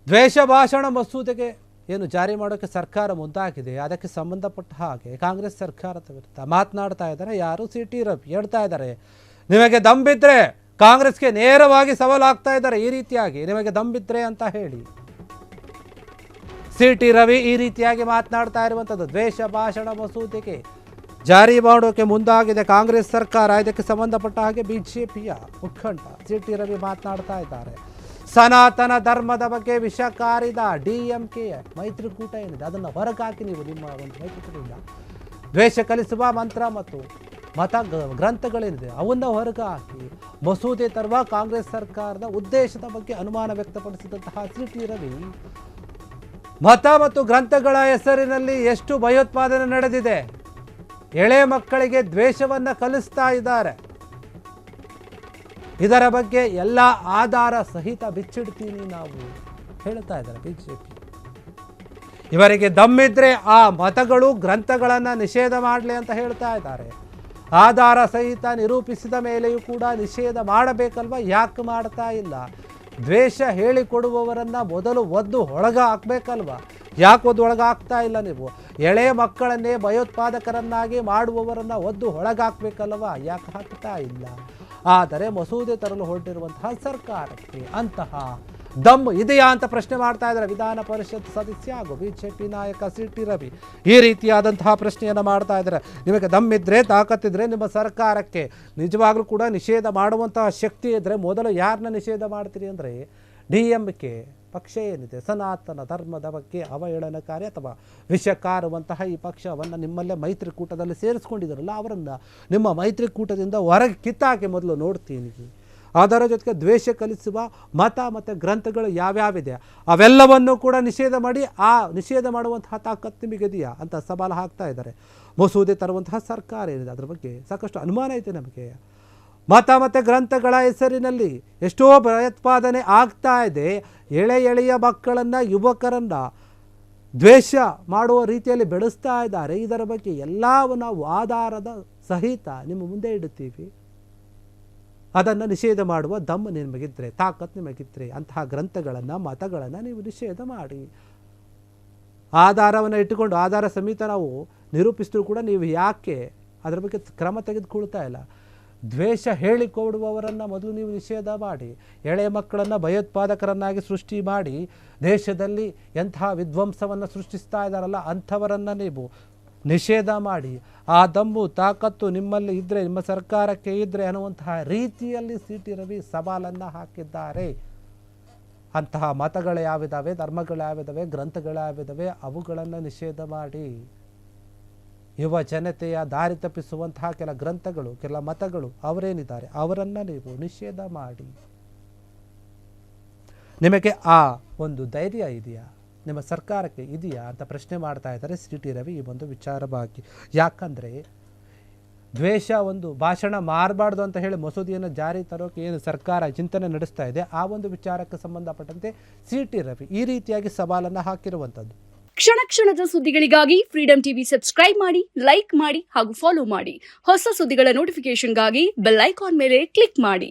ದ್ವೇಷ ಭಾಷಣ ಮಸೂದೆಗೆ ಏನು ಜಾರಿ ಮಾಡೋಕ್ಕೆ ಸರ್ಕಾರ ಮುಂದಾಗಿದೆ. ಅದಕ್ಕೆ ಸಂಬಂಧಪಟ್ಟ ಹಾಗೆ ಕಾಂಗ್ರೆಸ್ ಸರ್ಕಾರದ ವಿರುದ್ಧ ಮಾತನಾಡ್ತಾ ಇದ್ದಾರೆ ಯಾರು ಸಿ.ಟಿ. ರವಿ. ಹೇಳ್ತಾ ಇದ್ದಾರೆ, ನಿಮಗೆ ದಮ್ಬಿದ್ರೆ ಕಾಂಗ್ರೆಸ್ಗೆ ನೇರವಾಗಿ ಸವಾಲಾಗ್ತಾ ಇದ್ದಾರೆ. ಈ ರೀತಿಯಾಗಿ ನಿಮಗೆ ದಮ್ಬಿದ್ರೆ ಅಂತ ಹೇಳಿ ಸಿ.ಟಿ. ರವಿ ಈ ರೀತಿಯಾಗಿ ಮಾತನಾಡ್ತಾ ಇರುವಂಥದ್ದು. ದ್ವೇಷ ಭಾಷಣ ಮಸೂದೆಗೆ ಜಾರಿ ಮಾಡೋಕೆ ಮುಂದಾಗಿದೆ ಕಾಂಗ್ರೆಸ್ ಸರ್ಕಾರ. ಇದಕ್ಕೆ ಸಂಬಂಧಪಟ್ಟ ಹಾಗೆ ಬಿಜೆಪಿಯ ಮುಖಂಡ ಸಿ.ಟಿ. ರವಿ ಮಾತನಾಡ್ತಾ ಇದ್ದಾರೆ. ಸನಾತನ ಧರ್ಮದ ಬಗ್ಗೆ ವಿಷ ಕಾರಿದ DMK ಮೈತ್ರಿಕೂಟ ಏನಿದೆ ಅದನ್ನು ಹೊರಗಾಕಿ ನೀವು ನಿಮ್ಮ ಒಂದು ಮೈತ್ರಿಕೂಟದಿಂದ ದ್ವೇಷ ಕಲಿಸುವ ಮಂತ್ರ ಮತ್ತು ಮತ ಗ್ರಂಥಗಳೇನಿದೆ ಅವನ್ನು ಹೊರಗೆ ಹಾಕಿ ಮಸೂದೆ ತರುವ ಕಾಂಗ್ರೆಸ್ ಸರ್ಕಾರದ ಉದ್ದೇಶದ ಬಗ್ಗೆ ಅನುಮಾನ ವ್ಯಕ್ತಪಡಿಸಿದಂತಹ ಸಿ.ಟಿ. ರವಿ, ಮತ ಮತ್ತು ಗ್ರಂಥಗಳ ಹೆಸರಿನಲ್ಲಿ ಎಷ್ಟು ಭಯೋತ್ಪಾದನೆ ನಡೆದಿದೆ, ಎಳೆ ಮಕ್ಕಳಿಗೆ ದ್ವೇಷವನ್ನು ಕಲಿಸ್ತಾ ಇದ್ದಾರೆ, ಇದರ ಬಗ್ಗೆ ಎಲ್ಲ ಆಧಾರ ಸಹಿತ ಬಿಚ್ಚಿಡ್ತೀನಿ ನಾವು ಹೇಳ್ತಾ ಇದ್ದಾರೆ ಬಿಜೆಪಿ. ಇವರಿಗೆ ದಮ್ಮಿದ್ರೆ ಆ ಮತಗಳು ಗ್ರಂಥಗಳನ್ನು ನಿಷೇಧ ಮಾಡಲಿ ಅಂತ ಹೇಳ್ತಾ ಇದ್ದಾರೆ. ಆಧಾರ ಸಹಿತ ನಿರೂಪಿಸಿದ ಮೇಲೆಯೂ ಕೂಡ ನಿಷೇಧ ಮಾಡಬೇಕಲ್ವ, ಯಾಕೆ ಮಾಡ್ತಾ ಇಲ್ಲ? ದ್ವೇಷ ಹೇಳಿಕೊಡುವವರನ್ನು ಮೊದಲು ಒದ್ದು ಒಳಗ ಹಾಕಬೇಕಲ್ವ, ಯಾಕೆ ಒದ್ದು ಒಳಗೆ ಹಾಕ್ತಾ ಇಲ್ಲ ನೀವು? ಎಳೆ ಮಕ್ಕಳನ್ನೇ ಭಯೋತ್ಪಾದಕರನ್ನಾಗಿ ಮಾಡುವವರನ್ನು ಒದ್ದು ಒಳಗಾಕಬೇಕಲ್ವ, ಯಾಕೆ ಹಾಕ್ತಾ ಇಲ್ಲ? ಆದರೆ ಮಸೂದೆ ತರಲು ಹೊರಟಿರುವಂತಹ ಸರ್ಕಾರಕ್ಕೆ ಅಂತಹ ದಮ್ ಇದೆಯಾ ಅಂತ ಪ್ರಶ್ನೆ ಮಾಡ್ತಾ ಇದ್ದಾರೆ ವಿಧಾನ ಪರಿಷತ್ ಸದಸ್ಯ ಹಾಗೂ ಬಿಜೆಪಿ ನಾಯಕ ಸಿ.ಟಿ. ರವಿ. ಈ ರೀತಿಯಾದಂತಹ ಪ್ರಶ್ನೆಯನ್ನು ಮಾಡ್ತಾ ಇದ್ದಾರೆ. ನಿಮಗೆ ದಮ್ಮಿದ್ರೆ ತಾಕತ್ತಿದ್ರೆ ನಿಮ್ಮ ಸರ್ಕಾರಕ್ಕೆ ನಿಜವಾಗ್ಲೂ ಕೂಡ ನಿಷೇಧ ಮಾಡುವಂತಹ ಶಕ್ತಿ ಇದ್ದರೆ ಮೊದಲು ಯಾರನ್ನ ನಿಷೇಧ ಮಾಡ್ತೀರಿ ಅಂದರೆ DMK ಪಕ್ಷ ಏನಿದೆ, ಸನಾತನ ಧರ್ಮದ ಬಗ್ಗೆ ಅವಹೇಳನಕಾರಿ ಅಥವಾ ವಿಷ ಕಾರುವಂತಹ ಈ ಪಕ್ಷವನ್ನು ನಿಮ್ಮಲ್ಲೇ ಮೈತ್ರಿಕೂಟದಲ್ಲಿ ಸೇರಿಸ್ಕೊಂಡಿದ್ದಾರಲ್ಲ ಅವರನ್ನು ನಿಮ್ಮ ಮೈತ್ರಿಕೂಟದಿಂದ ಹೊರಗೆ ಕಿತ್ತಾಕಿ ಮೊದಲು ನೋಡ್ತೀನಿ. ಅದರ ಜೊತೆಗೆ ದ್ವೇಷ ಕಲಿಸುವ ಮತ ಮತ್ತು ಗ್ರಂಥಗಳು ಯಾವ್ಯಾವಿದೆ ಅವೆಲ್ಲವನ್ನು ಕೂಡ ನಿಷೇಧ ಮಾಡಿ ಆ ನಿಷೇಧ ಮಾಡುವಂತಹ ತಾಕತ್ತು ನಿಮಗಿದೆಯಾ ಅಂತ ಸವಾಲು ಹಾಕ್ತಾ ಇದ್ದಾರೆ. ಮಸೂದೆ ತರುವಂತಹ ಸರ್ಕಾರ ಏನಿದೆ ಅದರ ಬಗ್ಗೆ ಸಾಕಷ್ಟು ಅನುಮಾನ ಇದೆ ನಮಗೆ. ಮತ ಮತ್ತು ಗ್ರಂಥಗಳ ಹೆಸರಿನಲ್ಲಿ ಎಷ್ಟೋ ಭಯೋತ್ಪಾದನೆ ಆಗ್ತಾ ಇದೆ. ಎಳೆಯ ಮಕ್ಕಳನ್ನು ಯುವಕರನ್ನು ದ್ವೇಷ ಮಾಡುವ ರೀತಿಯಲ್ಲಿ ಬೆಳೆಸ್ತಾ ಇದ್ದಾರೆ. ಇದರ ಬಗ್ಗೆ ಎಲ್ಲವೂ ನಾವು ಆಧಾರದ ಸಹಿತ ನಿಮ್ಮ ಮುಂದೆ ಇಡುತ್ತೀವಿ. ಅದನ್ನು ನಿಷೇಧ ಮಾಡುವ ದಮ್ಮು ನಿಮಗಿದ್ರೆ, ತಾಕತ್ತು ನಿಮಗಿದ್ರೆ ಅಂತಹ ಗ್ರಂಥಗಳನ್ನು ಮತಗಳನ್ನು ನೀವು ನಿಷೇಧ ಮಾಡಿ. ಆಧಾರವನ್ನು ಇಟ್ಟುಕೊಂಡು ಆಧಾರ ಸಮೇತ ನಾವು ನಿರೂಪಿಸಿದ್ರು ಕೂಡ ನೀವು ಯಾಕೆ ಅದರ ಬಗ್ಗೆ ಕ್ರಮ ತೆಗೆದುಕೊಳ್ತಾ ಇಲ್ಲ? ದ್ವೇಷ ಹೇಳಿಕೊಡುವವರನ್ನು ಮೊದಲು ನೀವು ನಿಷೇಧ ಮಾಡಿ, ಎಳೆ ಮಕ್ಕಳನ್ನು ಭಯೋತ್ಪಾದಕರನ್ನಾಗಿ ಸೃಷ್ಟಿ ಮಾಡಿ ದೇಶದಲ್ಲಿ ಎಂತಹ ವಿಧ್ವಂಸವನ್ನು ಸೃಷ್ಟಿಸ್ತಾ ಇದ್ದಾರಲ್ಲ ಅಂಥವರನ್ನು ನೀವು ನಿಷೇಧ ಮಾಡಿ. ಆ ದಮ್ಮು ತಾಕತ್ತು ನಿಮ್ಮಲ್ಲಿ ಇದ್ದರೆ, ನಿಮ್ಮ ಸರ್ಕಾರಕ್ಕೆ ಇದ್ದರೆ ಅನ್ನುವಂತಹ ರೀತಿಯಲ್ಲಿ ಸಿ.ಟಿ. ರವಿ ಸವಾಲನ್ನು ಹಾಕಿದ್ದಾರೆ. ಅಂತಹ ಮತಗಳು ಯಾವಿದ್ದಾವೆ, ಧರ್ಮಗಳು ಯಾವಿದ್ದಾವೆ, ಗ್ರಂಥಗಳು ಯಾವಿದ್ದಾವೆ ಅವುಗಳನ್ನು ನಿಷೇಧ ಮಾಡಿ. ಯುವ ಜನತೆಯ ದಾರಿ ತಪ್ಪಿಸುವಂತಹ ಕೆಲ ಗ್ರಂಥಗಳು, ಕೆಲ ಮತಗಳು ಅವರೇನಿದ್ದಾರೆ ಅವರನ್ನು ನೀವು ನಿಷೇಧ ಮಾಡಿ. ನಿಮಗೆ ಆ ಒಂದು ಧೈರ್ಯ ಇದೆಯಾ, ನಿಮ್ಮ ಸರ್ಕಾರಕ್ಕೆ ಇದೆಯಾ ಅಂತ ಪ್ರಶ್ನೆ ಮಾಡ್ತಾ ಇದ್ದಾರೆ ಸಿ.ಟಿ. ರವಿ ಈ ಒಂದು ವಿಚಾರವಾಗಿ. ಯಾಕಂದರೆ ದ್ವೇಷ ಒಂದು ಭಾಷಣ ಮಾರಬಾರ್ದು ಅಂತ ಹೇಳಿ ಮಸೂದೆಯನ್ನು ಜಾರಿ ತರೋಕೆ ಏನು ಸರ್ಕಾರ ಚಿಂತನೆ ನಡೆಸ್ತಾ ಇದೆ ಆ ಒಂದು ವಿಚಾರಕ್ಕೆ ಸಂಬಂಧಪಟ್ಟಂತೆ ಸಿ.ಟಿ. ರವಿ ಈ ರೀತಿಯಾಗಿ ಸವಾಲನ್ನು ಹಾಕಿರುವಂಥದ್ದು. ಕ್ಷಣ ಕ್ಷಣದ ಸುದ್ದಿಗಳಿಗಾಗಿ ಫ್ರೀಡಂ ಟಿವಿ ಸಬ್ಸ್ಕ್ರೈಬ್ ಮಾಡಿ, ಲೈಕ್ ಮಾಡಿ ಹಾಗೂ ಫಾಲೋ ಮಾಡಿ. ಹೊಸ ಸುದ್ದಿಗಳ ನೋಟಿಫಿಕೇಶನ್ಗಾಗಿ ಬೆಲ್ ಐಕಾನ್ ಮೇಲೆ ಕ್ಲಿಕ್ ಮಾಡಿ.